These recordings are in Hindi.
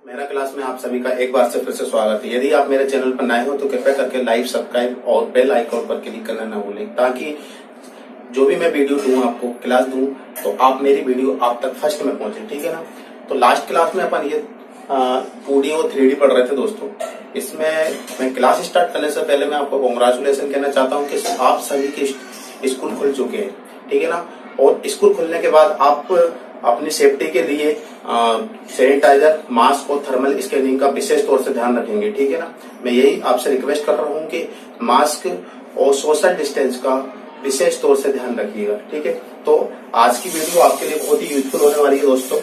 मेरा क्लास में आप सभी का एक बार से फिर से स्वागत है। यदि आप मेरे चैनल पर नए हो तो कृपया करके लाइक, सब्सक्राइब और बेल आइकॉन पर क्लिक करना ना भूलें, ताकि जो भी मैं वीडियो दूं, आपको क्लास दूं, तो आप मेरी वीडियो आप तक फर्स्ट में पहुंचे। ठीक है ना। तो लास्ट क्लास में अपन ये 2D और 3D पढ़ रहे थे दोस्तों। इसमें मैं क्लास स्टार्ट करने से पहले मैं आपको कॉन्ग्रेचुलेसन कहना चाहता हूँ कि आप सभी के स्कूल खुल चुके हैं। ठीक है ना। और स्कूल खुलने के बाद आप अपनी सेफ्टी के लिए सैनिटाइजर, मास्क और थर्मल स्कैनिंग का विशेष तौर से ध्यान रखेंगे। ठीक है ना। मैं यही आपसे रिक्वेस्ट कर रहा हूँ कि मास्क और सोशल डिस्टेंस का विशेष तौर से ध्यान रखिएगा। ठीक है। तो आज की वीडियो आपके लिए बहुत ही यूजफुल होने वाली है दोस्तों।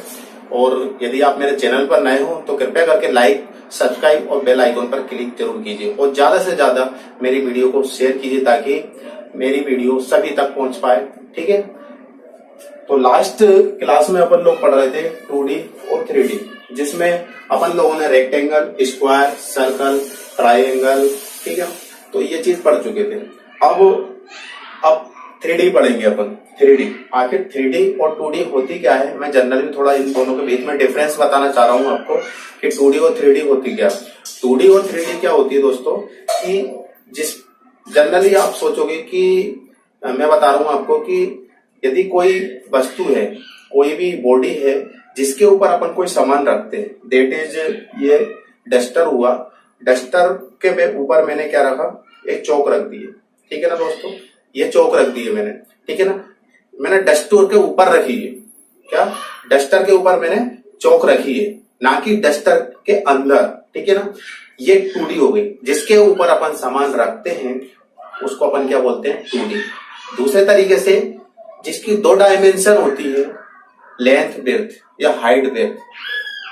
और यदि आप मेरे चैनल पर नए हो तो कृपया करके लाइक, सब्सक्राइब और बेल आइकन पर क्लिक जरूर कीजिए और ज्यादा से ज्यादा मेरी वीडियो को शेयर कीजिए, ताकि मेरी वीडियो सभी तक पहुंच पाए। ठीक है। तो लास्ट क्लास में अपन लोग पढ़ रहे थे 2D और 3D, जिसमें अपन लोगों ने रेक्टेंगल, स्क्वायर, सर्कल, ट्राइंगल, ठीक है, तो ये चीज पढ़ चुके थे। अब 3D पढ़ेंगे अपन। 3D आखिर 3D और 2D होती क्या है, मैं जनरली थोड़ा इन दोनों के बीच में डिफरेंस बताना चाह रहा हूं आपको कि 2D और 3D होती क्या। 2D और 3D क्या होती है दोस्तों, कि जिस जनरली आप सोचोगे कि मैं बता रहा हूं आपको कि यदि कोई वस्तु है, कोई भी बॉडी है जिसके ऊपर अपन कोई सामान रखते हैं, देट इज ये डस्टर हुआ। डस्टर के ऊपर मैंने क्या रखा, एक चौक रख दी है। ठीक है ना दोस्तों, ये चौक रख दी है मैंने। ठीक है ना। मैंने डस्टर के ऊपर रखी है, क्या डस्टर के ऊपर मैंने चौक रखी है, ना कि डस्टर के अंदर। ठीक है ना। ये 2D हो गई। जिसके ऊपर अपन सामान रखते हैं उसको अपन क्या बोलते हैं, 2D। दूसरे तरीके से जिसकी 2 डायमेंशन होती है, लेंथ विड्थ या हाइट विड्थ,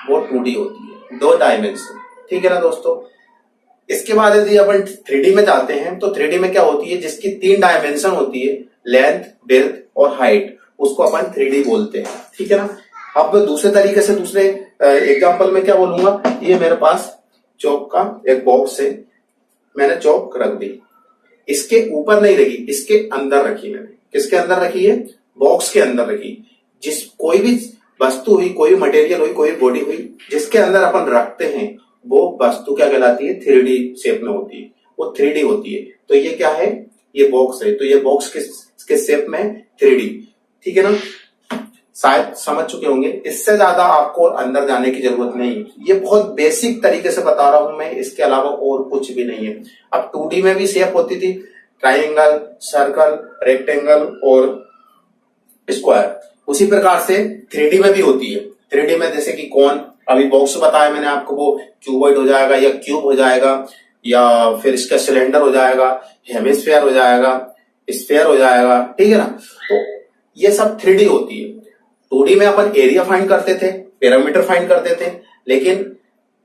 वो 2D होती है, 2 डायमेंशन। ठीक है ना दोस्तों। इसके बाद यदि अपन 3D में जाते हैं तो 3D में क्या होती है, जिसकी 3 डायमेंशन होती है, लेंथ, विड्थ और हाइट, उसको अपन 3D बोलते हैं। ठीक है ना। अब दूसरे तरीके से, दूसरे एग्जांपल में क्या बोलूंगा, ये मेरे पास चौक का एक बॉक्स है, मैंने चौक रख दी, इसके ऊपर नहीं रखी, इसके अंदर रखी मैंने। किसके अंदर रखी है, बॉक्स के अंदर रखी। जिस कोई भी वस्तु हुई, कोई मटेरियल हुई, कोई बॉडी हुई, जिसके अंदर अपन रखते हैं, वो वस्तु क्या कहलाती है, 3D शेप में होती है, वो 3D होती है। तो ये क्या है, ये बॉक्स है, तो ये बॉक्स किस शेप में, 3D। ठीक है ना। शायद समझ चुके होंगे, इससे ज्यादा आपको अंदर जाने की जरूरत नहीं। ये बहुत बेसिक तरीके से बता रहा हूं मैं, इसके अलावा और कुछ भी नहीं है। अब 2D में भी शेप होती थी, ट्राइंगल, सर्कल, रेक्टेंगल और स्क्वायर। उसी प्रकार से 3D में भी होती है। 3D में जैसे कि कौन, अभी बॉक्स बताया मैंने आपको, वो क्यूबॉइड हो जाएगा या क्यूब हो जाएगा, या फिर इसका सिलेंडर हो जाएगा, हेमिस्फीयर हो जाएगा, स्फीयर हो जाएगा। ठीक है ना। तो ये सब 3D होती है। 2D में अपन एरिया फाइंड करते थे, पैरामीटर फाइंड करते थे, लेकिन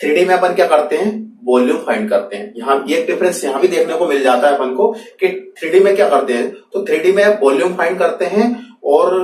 3D में अपन क्या करते हैं, वॉल्यूम फाइंड करते हैं। यहाँ एक डिफरेंस यहाँ भी देखने को मिल जाता है अपन को कि 3D में क्या करते हैं, तो 3D में वॉल्यूम फाइंड करते हैं और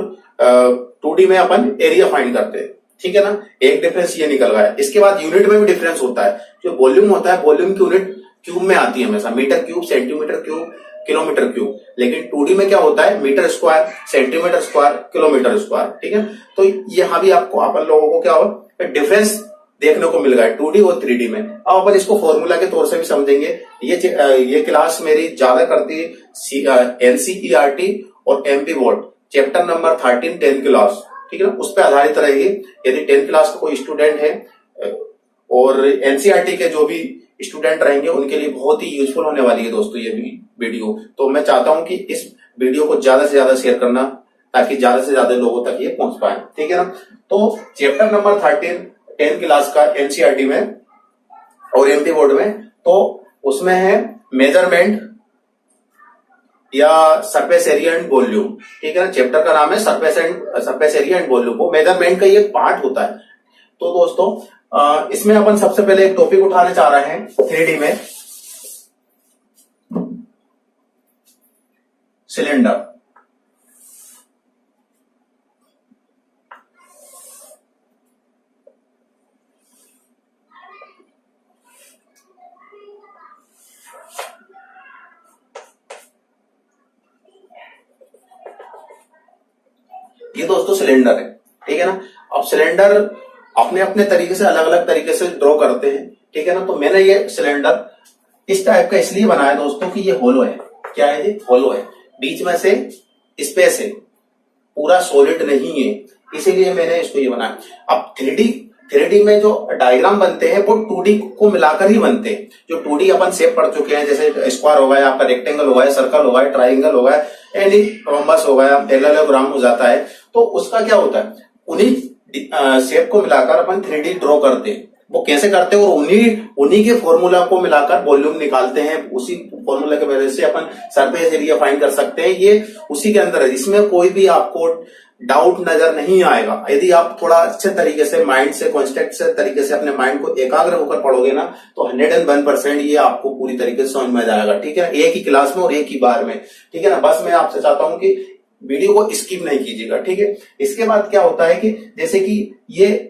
2D में अपन एरिया फाइंड करते हैं। ठीक है ना। एक डिफरेंस ये निकल गया है। इसके बाद यूनिट में भी डिफरेंस होता है। जो वॉल्यूम होता है, वॉल्यूम की यूनिट क्यूब में आती है हमेशा, metre cube, centimetre cube, kilometre cube. लेकिन 2D में क्या होता है, metre square, centimetre square, kilometre square. ठीक है। तो यहाँ भी आपको, अपन लोगों को क्या होगा, डिफरेंस देखने को मिल गया है 2D और 3D में। अब अपन इसको फॉर्मूला के तौर से भी समझेंगे। ये क्लास मेरी ज्यादा करती है NCERT और MP board, chapter number 13 10th class. ठीक है ना, उस पर आधारित रहेगी। यदि 10th क्लास का कोई स्टूडेंट है और NCERT के जो भी स्टूडेंट रहेंगे, उनके लिए बहुत ही यूजफुल होने वाली है दोस्तों ये वीडियो। तो मैं चाहता हूं कि इस वीडियो को ज्यादा से ज्यादा शेयर करना, ताकि ज्यादा से ज्यादा लोगों तक ये पहुंच पाए। ठीक है ना। तो चैप्टर नंबर 13 10th क्लास का NCERT में और MP बोर्ड में, तो उसमें है मेजरमेंट या सरफेस एरिया एंड वॉल्यूम। ठीक है ना। चैप्टर का नाम है सरफेस एरिया एंड वॉल्यूम। वो मेजरमेंट का ये पार्ट होता है। तो दोस्तों इसमें अपन सबसे पहले एक टॉपिक उठाने चाह रहे हैं 3D में, सिलेंडर। ये दोस्तों सिलेंडर है। ठीक है ना। अब सिलेंडर अपने अपने तरीके से अलग अलग तरीके से ड्रॉ करते हैं, ठीक है ना। तो मैंने ये सिलेंडर इस टाइप का इसलिए बनाया दोस्तों कि ये होलो है। क्या है ये? होलो है, बीच में से स्पेस है, पूरा सॉलिड नहीं है, इसीलिए मैंने इसको ये बनाया। अब थ्री डी में जो डायग्राम बनते हैं वो 2D को मिलाकर ही बनते हैं। जो 2D अपन शेप पढ़ चुके हैं, जैसे स्क्वायर हो गया, आपका रेक्टेंगल हो गया, सर्कल हो गया, ट्राइंगल हो गया, एनी रोम्बस हो गया, पैरेललोग्राम हो जाता है। तो उसका क्या होता है, उन्हीं शेप को मिलाकर अपन 3D ड्रॉ करते हैं। वो कैसे करते हैं, और उन्हीं के फॉर्मूला को मिलाकर वॉल्यूम निकालते हैं। उसी फॉर्मूला के वजह से अपन सरफेस एरिया फाइंड कर सकते हैं। ये उसी के अंदर है, इसमें कोई भी आपको डाउट नजर नहीं आएगा। यदि आप थोड़ा अच्छे तरीके से माइंड से कॉन्सेप्ट से तरीके से अपने माइंड को एकाग्र होकर पढ़ोगे ना, तो 101% ये आपको पूरी तरीके से समझ में आ जाएगा, ठीक है ना। एक ही क्लास में और एक ही बार में, ठीक है ना। बस मैं आपसे चाहता हूं कि वीडियो को स्किप नहीं कीजिएगा, ठीक है। इसके बाद क्या होता है कि जैसे कि ये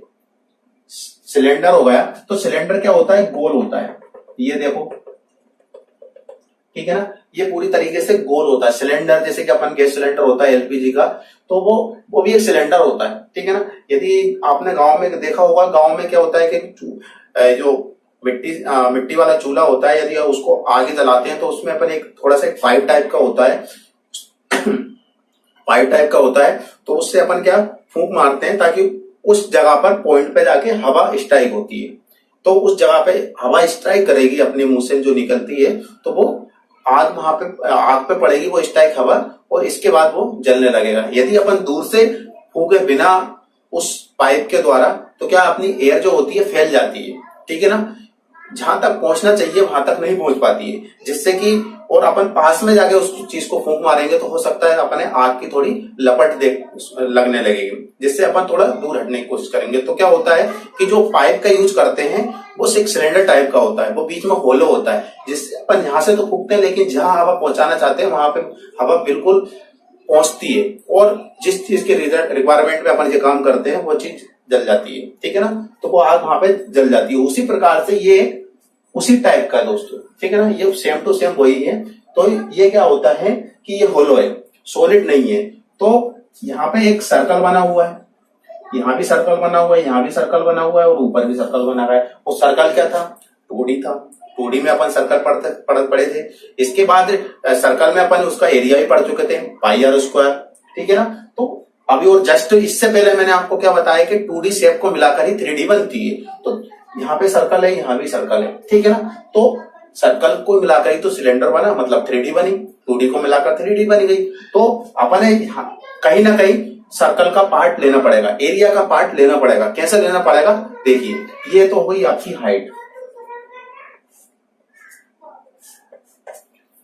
सिलेंडर हो गया, तो सिलेंडर क्या होता है, गोल होता है। ये देखो, ठीक है ना, ये पूरी तरीके से गोल होता है सिलेंडर। जैसे कि अपन गैस सिलेंडर होता है एलपीजी का, तो वो भी एक सिलेंडर होता है, ठीक है ना। यदि आपने गांव में देखा होगा, गांव में क्या होता है कि जो मिट्टी वाला चूल्हा होता है, यदि उसको आगे जलाते हैं तो उसमें अपन एक थोड़ा सा पाइप टाइप का होता है पाइप टाइप का होता है, तो उससे अपन क्या फूंक मारते हैं ताकि उस जगह पर पॉइंट पे जाके हवा स्ट्राइक होती है। तो उस जगह पे हवा स्ट्राइक करेगी अपने मुंह से जो निकलती है, तो वो आग वहां पे आग पे पड़ेगी वो स्ट्राइक हवा, और इसके बाद वो जलने लगेगा। यदि अपन दूर से फूके बिना उस पाइप के द्वारा, तो क्या अपनी एयर जो होती है फैल जाती है, ठीक है ना। जहां तक पहुंचना चाहिए वहां तक नहीं पहुंच पाती है, जिससे कि और अपन पास में जाके उस चीज को फूंक मारेंगे तो हो सकता है अपने आग की थोड़ी लपट लगने लगेगी, जिससे अपन थोड़ा दूर हटने की कोशिश करेंगे। तो क्या होता है कि जो पाइप का यूज करते हैं वो एक सिलेंडर टाइप का होता है, वो बीच में होलो होता है, जिससे अपन यहां से तो फूकते हैं, लेकिन जहां हवा पहुंचाना चाहते हैं वहां पे हवा बिल्कुल पहुंचती है, और जिस चीज के रिक्वायरमेंट में अपन ये काम करते हैं वो चीज जल जाती है, ठीक है ना। तो वो आग वहां पे जल जाती है। उसी प्रकार से ये उसी टाइप का है दोस्तों, ठीक है ना। ये सेम टू सेम वही है। तो ये क्या होता है कि ये होलो है, सॉलिड नहीं है। तो यहाँ पे एक सर्कल बना हुआ है, यहाँ भी सर्कल बना हुआ है, यहाँ भी सर्कल बना हुआ है, और ऊपर भी सर्कल बना हुआ है। वो सर्कल क्या था, 2D था। 2D में अपन सर्कल पढ़े थे। इसके बाद सर्कल में अपन उसका एरिया भी पढ़ चुके थे, पाई आर स्क्वायर, ठीक है ना। तो अभी और जस्ट इससे पहले मैंने आपको क्या बताया कि 2D शेप को मिलाकर ही 3D बनती है। तो यहाँ पे सर्कल है, यहाँ भी सर्कल है, ठीक है ना। तो सर्कल को मिलाकर ही तो सिलेंडर बना, मतलब 3D बनी। 2D को मिलाकर 3D बनी गई। तो अपन कहीं ना कहीं सर्कल का पार्ट लेना पड़ेगा, एरिया का पार्ट लेना पड़ेगा। कैसे लेना पड़ेगा, देखिए, ये तो हुई आपकी हाइट,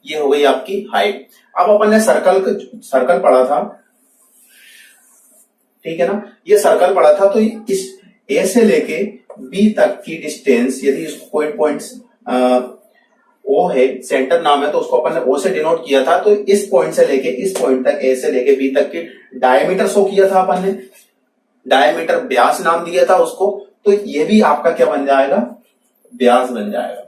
ये हो गई आपकी हाइट। अब अपन ने सर्कल पढ़ा था, ठीक है ना। ये सर्कल पढ़ा था, तो इस ए से लेके बी तक की डिस्टेंस, यदि इसको कोई पॉइंट्स ओ है, सेंटर नाम है, तो उसको अपन ने ओ से डिनोट किया था। तो इस पॉइंट से लेके इस पॉइंट तक, ए से लेके बी तक की डायमीटर शो किया था अपन ने, डायमीटर व्यास नाम दिया था उसको। तो ये भी आपका क्या बन जाएगा, व्यास बन जाएगा,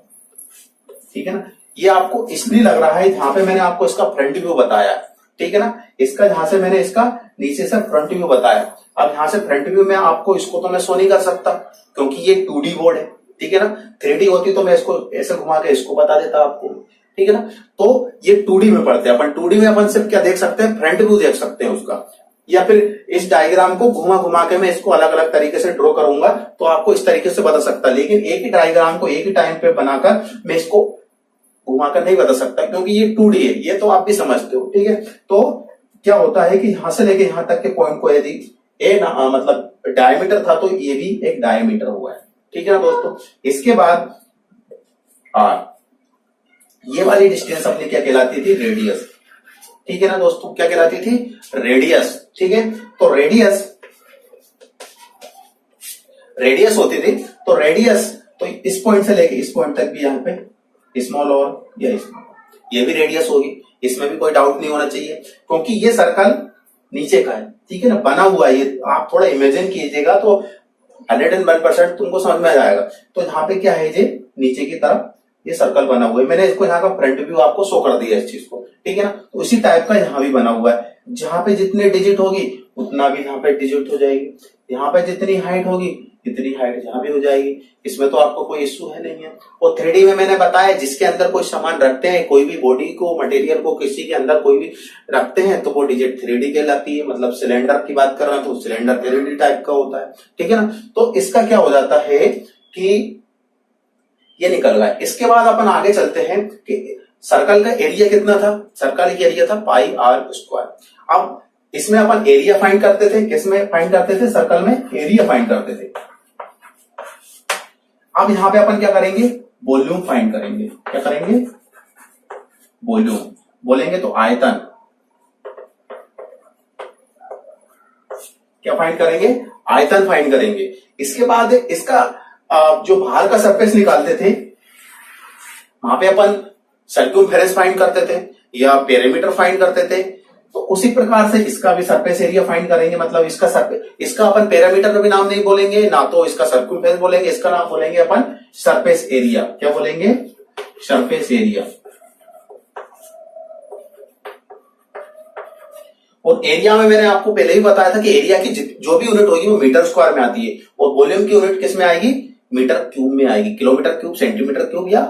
ठीक है ना। ये आपको इसलिए लग रहा है, जहां पे मैंने आपको इसका फ्रंट व्यू बताया, ठीक है ना। इसका जहां से मैंने इसका नीचे से फ्रंट व्यू बताया, अब यहां से फ्रंट व्यू में आपको इसको तो मैं शो नहीं कर सकता, क्योंकि ये 2D बोर्ड है, ठीक है ना। 3D होती तो मैं इसको ऐसे घुमा के इसको बता देता आपको, ठीक है ना। तो ये 2D में पढ़ते हैं अपन। 2D में अपन सिर्फ क्या देख सकते हैं, फ्रंट व्यू देख सकते हैं उसका, या फिर इस डायग्राम को घुमा के मैं इसको अलग अलग तरीके से ड्रॉ करूंगा तो आपको इस तरीके से बता सकता। लेकिन एक ही डायग्राम को एक ही टाइम पे बनाकर मैं इसको घुमाकर नहीं बता सकता, क्योंकि ये 2D है, ये तो आप भी समझते हो, ठीक है। तो क्या होता है कि यहां से लेके यहां तक के पॉइंट को यदि मतलब डायमीटर था, तो ये भी एक डायमीटर हुआ है, ठीक है ना दोस्तों। इसके बाद ये वाली डिस्टेंस अपनी क्या कहलाती थी, रेडियस, ठीक है ना दोस्तों। क्या कहलाती थी, रेडियस, ठीक है। तो रेडियस होती थी। तो रेडियस, तो इस पॉइंट से लेके इस पॉइंट तक भी यहाँ पे स्मॉल और या स्मॉल, ये भी रेडियस होगी। इसमें भी कोई डाउट नहीं होना चाहिए, क्योंकि ये सर्कल नीचे का है, ठीक है ना, बना हुआ है। ये आप थोड़ा इमेजिन कीजिएगा तो 101% तुमको समझ में आ जाएगा। तो यहाँ पे क्या है, ये नीचे की तरफ ये सर्कल बना हुआ है। मैंने इसको यहाँ का फ्रंट व्यू आपको शो कर दिया इस चीज को, ठीक है ना। तो उसी टाइप का यहाँ भी बना हुआ है। जहां पे जितनी डिजिट होगी उतना भी यहाँ पे डिजिट हो जाएगी, यहाँ पे जितनी हाइट होगी इतनी हाइट जहां भी हो जाएगी, इसमें तो आपको कोई इश्यू है नहीं है। और 3D में मैंने बताया जिसके अंदर कोई सामान रखते हैं, कोई भी बॉडी को, मटेरियल को किसी के अंदर कोई भी रखते हैं तो वो डिजिट 3D कहलाती है। मतलब सिलेंडर की बात कर रहे हैं तो सिलेंडर 3D टाइप का होता है, ठीक है ना। तो इसका क्या हो जाता है कि ये निकल गया। इसके बाद अपन आगे चलते हैं कि सर्कल का एरिया कितना था। सर्कल का एरिया था पाई आर स्क्वायर। अब इसमें अपन एरिया फाइंड करते थे, किसमें फाइंड करते थे, सर्कल में एरिया फाइंड करते थे। अब यहां पे अपन क्या करेंगे, वॉल्यूम फाइंड करेंगे। क्या करेंगे, वॉल्यूम बोलेंगे तो आयतन। क्या फाइंड करेंगे, आयतन फाइंड करेंगे। इसके बाद इसका जो बाहर का सरफेस निकालते थे वहां पे अपन सर्कमफेरेंस फाइंड करते थे या पेरीमीटर फाइंड करते थे। तो उसी प्रकार से इसका भी सरफेस एरिया फाइंड करेंगे। मतलब इसका सरफेस, इसका अपन पेरीमीटर का भी नाम नहीं बोलेंगे, ना तो इसका सर्कमफेरेंस बोलेंगे, इसका नाम बोलेंगे अपन सरफेस एरिया। क्या बोलेंगे, सरफेस एरिया। और एरिया में मैंने आपको पहले ही बताया था कि एरिया की जो भी यूनिट होगी वो मीटर स्क्वायर में आती है, और वॉल्यूम की यूनिट किस में आएगी, मीटर क्यूब में आएगी। किलोमीटर क्यूब, सेंटीमीटर क्यूब या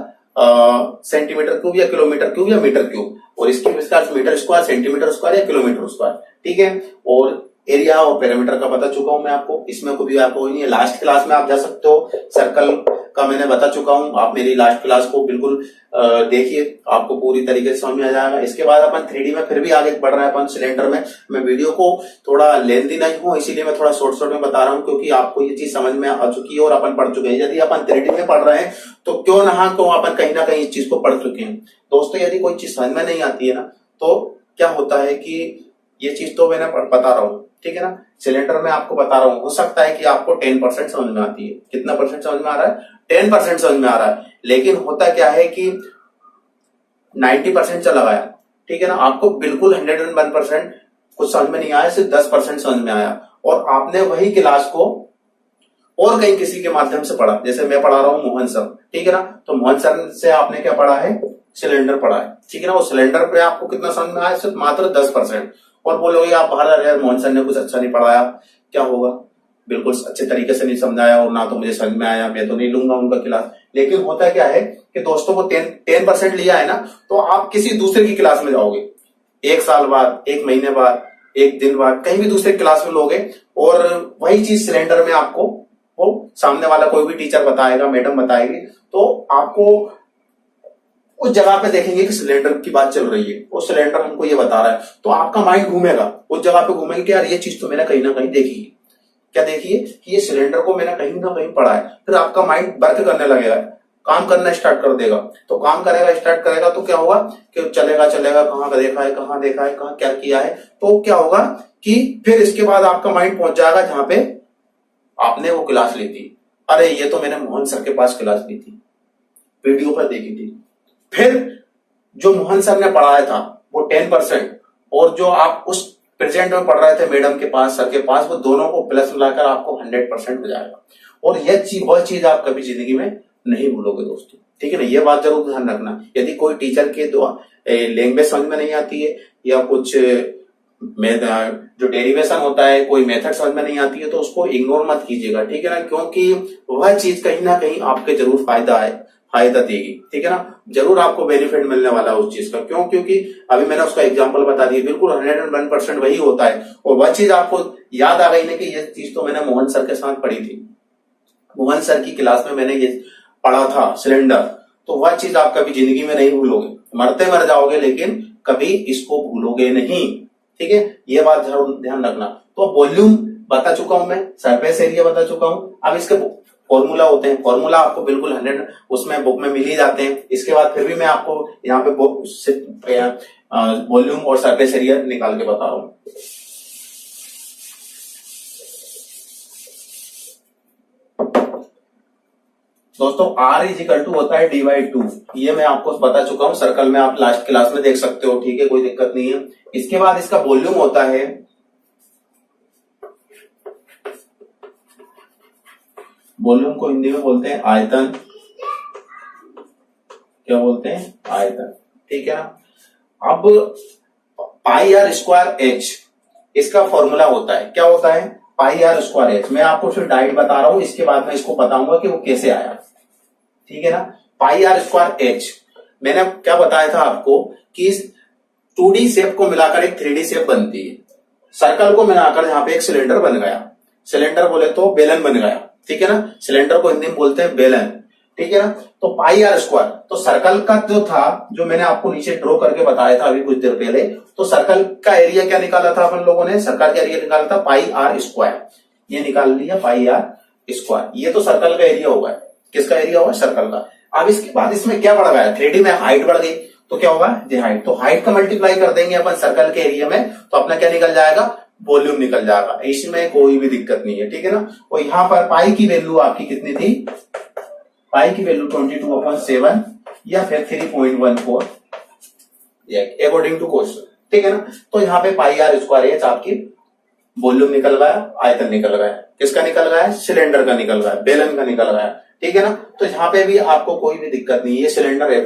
सेंटीमीटर क्यूब या किलोमीटर क्यूब या मीटर क्यूब। और इसकी विस्तार मीटर स्क्वायर, सेंटीमीटर स्क्वायर या किलोमीटर स्क्वायर, ठीक है। और एरिया और पेरीमीटर का बता चुका हूं मैं आपको, इसमें कोई भी आपको नहीं है। लास्ट क्लास में आप जा सकते हो, सर्कल का मैंने बता चुका हूं। आप मेरी लास्ट क्लास को बिल्कुल देखिए, आपको पूरी तरीके से समझ में आ जाएगा। इसके बाद अपन 3D में फिर भी आगे बढ़ रहे हैं अपन सिलेंडर में। मैं वीडियो को थोड़ा लेंथी नहीं हूं, इसीलिए मैं थोड़ा शॉर्ट शॉर्ट में बता रहा हूं, क्योंकि आपको ये चीज समझ में आ चुकी है और अपन पढ़ चुके हैं। यदि अपन 3D में पढ़ रहे हैं तो क्यों ना तो अपन कहीं ना कहीं इस चीज को पढ़ चुके हैं। दोस्तों यदि कोई चीज समझ में नहीं आती है ना, तो क्या होता है कि ये चीज तो मैंने बता रहा हूं, ठीक है ना। सिलेंडर में आपको बता रहा हूं, हो सकता है कि आपको 10% समझ में आती है। कितना परसेंट समझ में आ रहा है, 10% समझ में आ रहा है। लेकिन होता क्या है कि 90% चला गया, ठीक है ना। आपको बिल्कुल 101% कुछ समझ में नहीं आया, सिर्फ 10% समझ में आया। और आपने वही क्लास को और कहीं किसी के माध्यम से पढ़ा। जैसे मैं पढ़ा रहा हूं मोहन सर, ठीक है ना। तो मोहन सर से आपने क्या पढ़ा है, सिलेंडर पढ़ा है, ठीक है ना। वो सिलेंडर पे आपको कितना समझ में आया, सिर्फ मात्र 10%। और बोलोगे आप बाहर रहे, मोहन सर ने कुछ अच्छा नहीं पढ़ाया, क्या होगा, बिल्कुल अच्छे तरीके से नहीं समझाया और ना तो मुझे समझ में आया, मैं तो नहीं लूंगा उनका क्लास। लेकिन होता क्या है कि दोस्तों को 10% लिया है ना, तो आप किसी दूसरे की क्लास में जाओगे, 1 साल बाद, 1 महीने बाद, 1 दिन बाद, कहीं भी दूसरे क्लास में लोगे, और वही चीज सिलेंडर में आपको वो सामने वाला कोई भी टीचर बताएगा, मैडम बताएगी, तो आपको उस जगह पे देखेंगे कि सिलेंडर की बात चल रही है, वो सिलेंडर हमको ये बता रहा है, तो आपका माइंड घूमेगा उस जगह पे, घूमेगा कि यार ये चीज तो मैंने कहीं ना कहीं देखी है। क्या देखिए कि ये सिलेंडर को मैंने कहीं ना कहीं पढ़ा है। फिर आपका माइंड वर्क करने लगेगा, काम करना स्टार्ट कर देगा। तो काम करेगा, स्टार्ट करेगा तो क्या होगा कि चलेगा कहाँ देखा है, कहाँ क्या किया है। तो क्या होगा कि फिर इसके बाद आपका माइंड पहुंच जाएगा जहां पे आपने वो क्लास ली थी। अरे ये तो मैंने मोहन सर के पास क्लास ली थी, वीडियो पर देखी थी। फिर जो मोहन सर ने पढ़ाया था वो 10%, और जो आप उस प्रेजेंट में पढ़ रहे थे मैडम के पास, सर के पास, वो दोनों को प्लस मिलाकर आपको 100% हो जाएगा। और वह चीज आप कभी जिंदगी में नहीं भूलोगे दोस्तों, ठीक है ना। ये बात जरूर ध्यान रखना। यदि कोई टीचर के लैंग्वेज समझ में नहीं आती है या कुछ जो डेरिवेशन होता है, कोई मेथड समझ में नहीं आती है, तो उसको इग्नोर मत कीजिएगा, ठीक है ना। क्योंकि वह चीज कहीं ना कहीं आपके जरूर फायदा देगी, ठीक है ना। जरूर आपको बेनिफिट मिलने वाला है उस चीज का। क्यों, क्योंकि अभी मैंने उसका एग्जांपल बता दिया, बिल्कुल 101% वही होता है। और वह चीज आपको याद आ गई ना कि ये चीज तो मैंने मोहन सर के साथ पढ़ी थी, मोहन सर की क्लास में मैंने ये पढ़ा था सिलेंडर, तो वह चीज आप कभी जिंदगी में नहीं भूलोगे। मरते मर जाओगे लेकिन कभी इसको भूलोगे नहीं, ठीक है। ये बात जरूर ध्यान रखना। तो वॉल्यूम बता चुका हूं मैं, सरफेस एरिया बता चुका हूं। अब इसके फॉर्मूला होते हैं, फॉर्मूला आपको बिल्कुल 100 उसमें बुक में मिल ही जाते हैं। इसके बाद फिर भी मैं आपको यहाँ पे वॉल्यूम और सरफेस एरिया निकाल के बता रहा हूं। दोस्तों R इज होता है d/2, ये मैं आपको बता चुका हूं। सर्कल में आप लास्ट क्लास में देख सकते हो, ठीक है, कोई दिक्कत नहीं है। इसके बाद इसका वॉल्यूम होता है, वॉल्यूम को हिंदी में बोलते हैं आयतन। क्या बोलते हैं, आयतन, ठीक है ना। अब पाई आर स्क्वायर एच, इसका फॉर्मूला होता है, क्या होता है, पाई आर स्क्वायर एच। मैं आपको फिर डायरेक्ट बता रहा हूं, इसके बाद मैं इसको बताऊंगा कि वो कैसे आया, ठीक है ना। पाई आर स्क्वायर एच, मैंने क्या बताया था आपको कि 2D शेप को मिलाकर एक 3D शेप बनती है। सर्कल को मिलाकर यहाँ पे एक सिलेंडर बन गया, सिलेंडर बोले तो बेलन बन गया, ठीक है ना। सिलेंडर को हिंदी में बोलते हैं बेलन, ठीक है ना। तो पाई आर स्क्वायर, तो सर्कल का जो था, जो मैंने आपको नीचे ड्रॉ करके बताया था अभी कुछ देर पहले, तो सर्कल का एरिया क्या निकाला था अपन लोगों ने, सर्कल का एरिया निकाला था पाई आर स्क्वायर, ये निकाल लिया पाई आर स्क्वायर। ये तो सर्कल का एरिया होगा, किसका एरिया होगा, सर्कल का। अब इसके बाद इसमें क्या बढ़ गया, 3D में हाइट बढ़ गई, तो क्या होगा, ये हाइट, तो हाइट का मल्टीप्लाई कर देंगे अपन सर्कल के एरिया में, तो अपना क्या निकल जाएगा, वॉल्यूम निकल जाएगा। इसमें कोई भी दिक्कत नहीं है, ठीक है ना। और यहाँ पर पाई की वैल्यू आपकी कितनी थी, पाई की वैल्यू 22/7 या फिर 3.14 अकॉर्डिंग टू क्वेश्चन, ठीक है ना। तो यहाँ पे पाई आर स्क्वायर एच आपकी वॉल्यूम निकल गया, आयतन निकल गया, किसका निकल गया है, सिलेंडर का निकल गया, बेलन का निकल गया, ठीक है ना। तो यहाँ पे भी आपको कोई भी दिक्कत नहीं है, ये सिलेंडर है,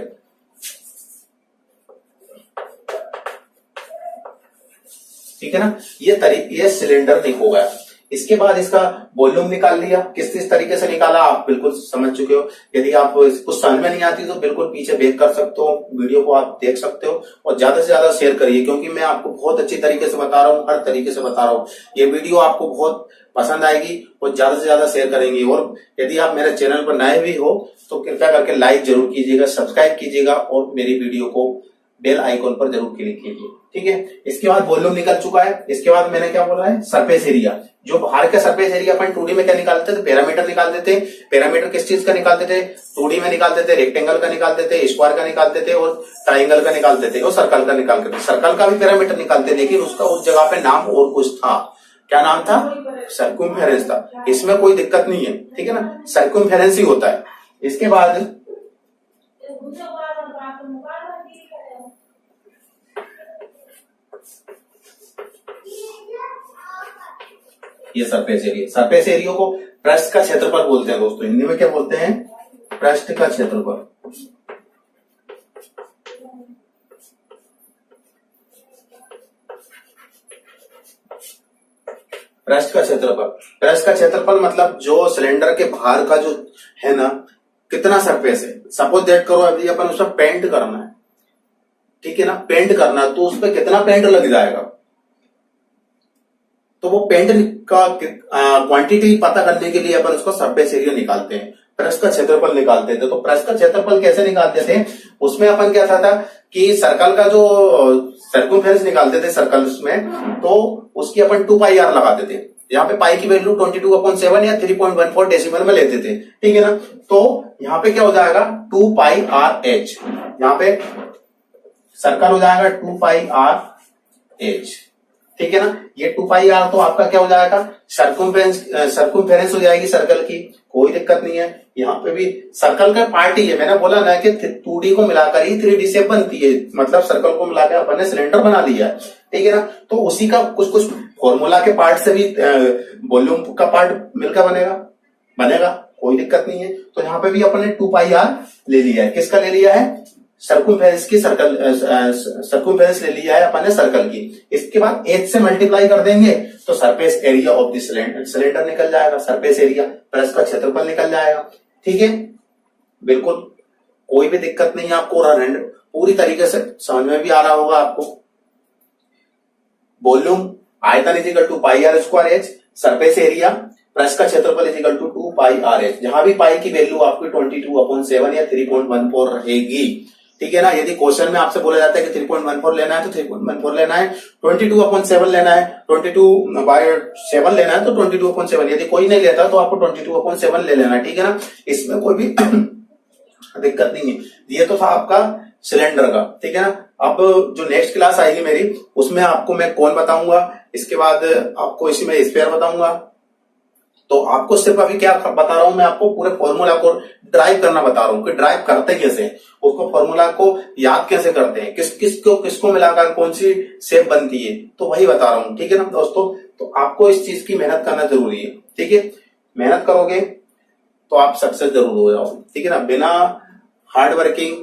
ठीक है ना। ये सिलेंडर हो गया। इसके बाद इसका वॉल्यूम निकाल लिया, किस तरीके से निकाला आप बिल्कुल समझ चुके हो। यदि आप कुछ समझ में नहीं आती तो बिल्कुल पीछे बैक कर सकते हो, वीडियो को आप देख सकते हो, और ज्यादा से ज्यादा शेयर करिए, क्योंकि मैं आपको बहुत अच्छी तरीके से बता रहा हूँ, हर तरीके से बता रहा हूँ। ये वीडियो आपको बहुत पसंद आएगी और ज्यादा से ज्यादा शेयर करेंगे। और यदि आप मेरे चैनल पर नए भी हो तो कृपया करके लाइक जरूर कीजिएगा, सब्सक्राइब कीजिएगा और मेरी वीडियो को बेल आइकॉन पर जरूर क्लिक कीजिए, ठीक है। इसके बाद वॉल्यूम निकल चुका है। इसके बाद मैंने क्या बोला है, सरफेस एरिया, जो बाहर का सरफेस एरिया अपन 2D में क्या निकालते थे, पैरामीटर निकालते थे। पैरामीटर किस चीज का निकालते थे, 2D में निकालते थे, रेक्टेंगल का निकालते थे, स्क्वायर का निकालते थे और ट्राइंगल का निकालते थे और सर्कल का निकालते थे। सर्कल का भी पैरामीटर निकालते थे, लेकिन उसका उस जगह पे नाम और कुछ था। क्या नाम था, सर्कमफेरेंस था। इसमें कोई दिक्कत नहीं है, ठीक है ना, सर्कमफेरेंस ही होता है। इसके बाद ये सरफेस एरिया, सरफेस एरिया को पृष्ठ का क्षेत्रफल बोलते हैं दोस्तों, हिंदी में क्या बोलते हैं, पृष्ठ का क्षेत्रफल। पृष्ठ का क्षेत्रफल, पृष्ठ का क्षेत्रफल मतलब जो सिलेंडर के बाहर का जो है ना, कितना सरफेस है। सपोज दैट करो अभी अपन उसमें पेंट करना है, ठीक है ना, पेंट करना, तो उस पर कितना पेंट लग जाएगा, तो वो पेंट का क्वांटिटी पता करने के लिए अपन उसको सरफेस एरिया निकालते हैं, पृष्ठ का क्षेत्रफल निकालते थे। तो पृष्ठ का क्षेत्रफल कैसे निकालते थे, उसमें अपन क्या था कि सर्कल का जो सर्कमफेरेंस निकालते थे सर्कल्स में, तो उसकी अपन 2 पाई आर लगाते थे। यहाँ पे पाई की वैल्यू 22/7 या 3.14 डेसिमल में लेते थे, ठीक है ना। तो यहाँ पे क्या हो जाएगा, 2 पाई आर एच, यहाँ पे सर्कल हो जाएगा 2 पाई आर एच, ठीक है ना। ये 2 पाई आर तो आपका क्या हो जाएगा, सर्कमफेरेंस हो जाएगी सर्कल की, कोई दिक्कत नहीं है। यहाँ पे भी सर्कल का पार्ट ही है, मैंने बोला ना कि 2D को मिलाकर ही 3D शेप बनती है, मतलब सर्कल को मिलाकर अपन ने सिलेंडर बना लिया है, ठीक है ना। तो उसी का कुछ फॉर्मूला के पार्ट से भी वॉल्यूम का पार्ट मिलकर बनेगा, कोई दिक्कत नहीं है। तो यहाँ पे भी अपन ने 2 पाई आर ले लिया है, किसका ले लिया है, सर्कमफेरेंस की, सर्कमफेरेंस ले लिया है अपन ने सर्कल की। इसके बाद एच से मल्टीप्लाई कर देंगे तो surface area of the cylinder निकल जाएगा, सरफेस एरिया प्लस का क्षेत्रफल निकल जाएगा, ठीक है। बिल्कुल कोई भी दिक्कत नहीं है आपको, पूरी तरीके से समझ में भी आ रहा होगा आपको। वॉल्यूम आयतन is equal to pi r square h, surface area plus का क्षेत्रफल is equal to 2 pi r h. जहां भी पाई की वैल्यू आपकी 22/7 या 3.14 रहेगी, ठीक है ना। यदि क्वेश्चन में आपसे बोला जाता है कि 3.14 लेना है तो 3.14 लेना है, 22/7 लेना है, 22/7 लेना है तो 22/7, यदि कोई नहीं लेता तो आपको 22/7 ले लेना है, ठीक है ना। इसमें कोई भी दिक्कत नहीं है। ये तो था आपका सिलेंडर का, ठीक है ना। अब जो नेक्स्ट क्लास आएगी मेरी, उसमें आपको मैं कौन बताऊंगा, इसके बाद आपको इसी में स्पेयर बताऊंगा। तो आपको सिर्फ अभी क्या बता रहा हूं मैं, आपको पूरे फॉर्मूला को ड्राइव करना बता रहा हूं कि ड्राइव करते कैसे, उसको फॉर्मूला को याद कैसे करते हैं, किसको मिलाकर कौन सी शेप बनती है, तो वही बता रहा हूं, ठीक है ना दोस्तों। तो आपको इस चीज की मेहनत करना जरूरी है, ठीक है। मेहनत करोगे तो आप सक्सेस जरूर हो जाओगे, ठीक है ना। बिना hard working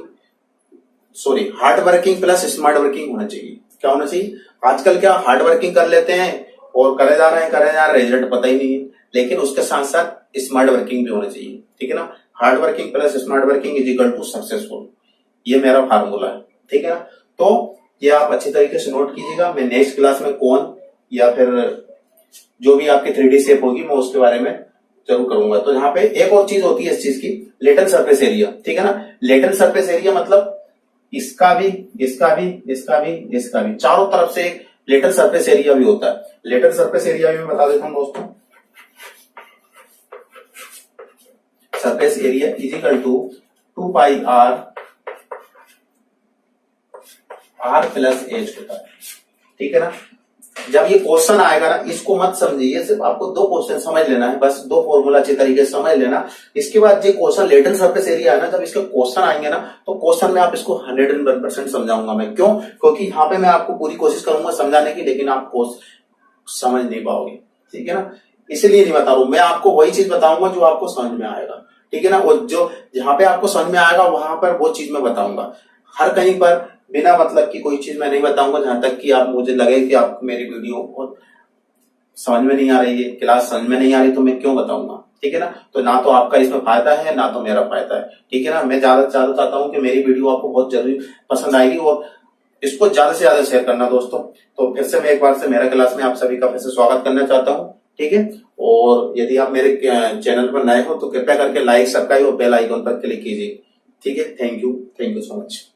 plus smart working होना चाहिए। क्या होना चाहिए, आजकल क्या हार्ड वर्किंग कर लेते हैं और करे जा रहे हैं, रिजल्ट पता ही नहीं है। लेकिन उसके साथ साथ स्मार्ट वर्किंग भी होना चाहिए, ठीक है ना। Hard working plus smart working is equal to successful, ये मेरा फार्मूला है, ठीक है ना। तो ये आप अच्छी तरीके से नोट कीजिएगा। मैं नेक्स्ट क्लास में कौन या फिर जो भी आपकी 3D शेप होगी मैं उसके बारे में जरूर करूंगा। तो यहाँ पे एक और चीज होती है इस चीज की, लेटेंट सरफेस एरिया, ठीक है ना। लेटेंट सरफेस एरिया मतलब इसका भी, इसका भी, इसका भी, इसका भी, चारों तरफ से एक लेटेंट सरफेस एरिया भी होता है। लेटेंट सरफेस एरिया भी मैं बता देता हूं दोस्तों। Surface area is equal to 2 pi r plus h होता है, ठीक है ना। जब ये क्वेश्चन आएगा ना, इसको मत समझिए, सिर्फ आपको 2 क्वेश्चन समझ लेना है, बस 2 फॉर्मूला अच्छी तरीके से समझ लेना। इसके बाद जो क्वेश्चन लेटेंट सरफेस एरिया है ना, जब इसके क्वेश्चन आएंगे ना, तो क्वेश्चन में आप इसको 101% समझाऊंगा मैं। क्यों? क्योंकि यहाँ पे मैं आपको पूरी कोशिश करूंगा समझाने की, लेकिन आप समझ नहीं पाओगे, ठीक है ना। इसलिए नहीं बता रहा हूं मैं, आपको वही चीज बताऊंगा जो आपको समझ में आएगा, ठीक है ना। वो जो जहां पे आपको समझ में आएगा वहां पर वो चीज मैं बताऊंगा। हर कहीं पर बिना मतलब की कोई चीज मैं नहीं बताऊंगा, जहां तक कि आप मुझे लगे कि आपको मेरी वीडियो बहुत समझ में नहीं आ रही है, क्लास समझ में नहीं आ रही, तो मैं क्यों बताऊंगा, ठीक है ना। तो ना तो आपका इसमें फायदा है ना तो मेरा फायदा है, ठीक है ना। मैं ज्यादा से ज्यादा चाहता हूं कि मेरी वीडियो आपको बहुत जरूरी पसंद आएगी और इसको ज्यादा से ज्यादा शेयर करना दोस्तों। तो फिर से मैं एक बार से मेरा क्लास में आप सभी का फिर से स्वागत करना चाहता हूँ, ठीक है। और यदि आप मेरे चैनल पर नए हो तो कृपया करके लाइक, सब्सक्राइब और बेल आइकन पर क्लिक कीजिए, ठीक है। Thank you so much.